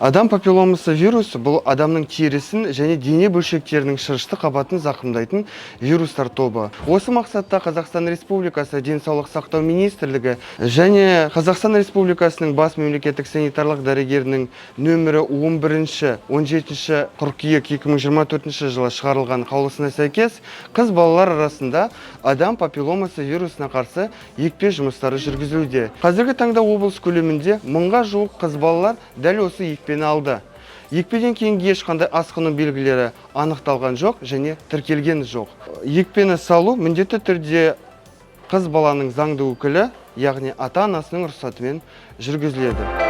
Адам папилломасы вирусы бұл адамның терісін және дене бөлшектерінің шырышты қабатын зақымдайтын вирустар тобы. Осы мақсатта Қазақстан Республикасы Денсаулық сақтау министрлігі және Қазақстан Республикасының бас мемлекеттік санитарлық дәрігерінің нөмірі 11-17 қыркүйек 2024 жылы шығарылған қаулысына сәйкес қыз балалар арасында адам папилломасы вирусына қарсы екпе жұмыстары жүргізілуде. Қазіргі таңда облыс көлемінде 1000-ға жуық қыз балалар дәл осы екпені алды. Екпеден кейінгі ешқандай асқыну белгілері анықталған жоқ және тіркелген жоқ. Екпені салу міндетті түрде қыз баланың заңды өкілі, яғни ата-анасының рұқсатымен жүргізіледі.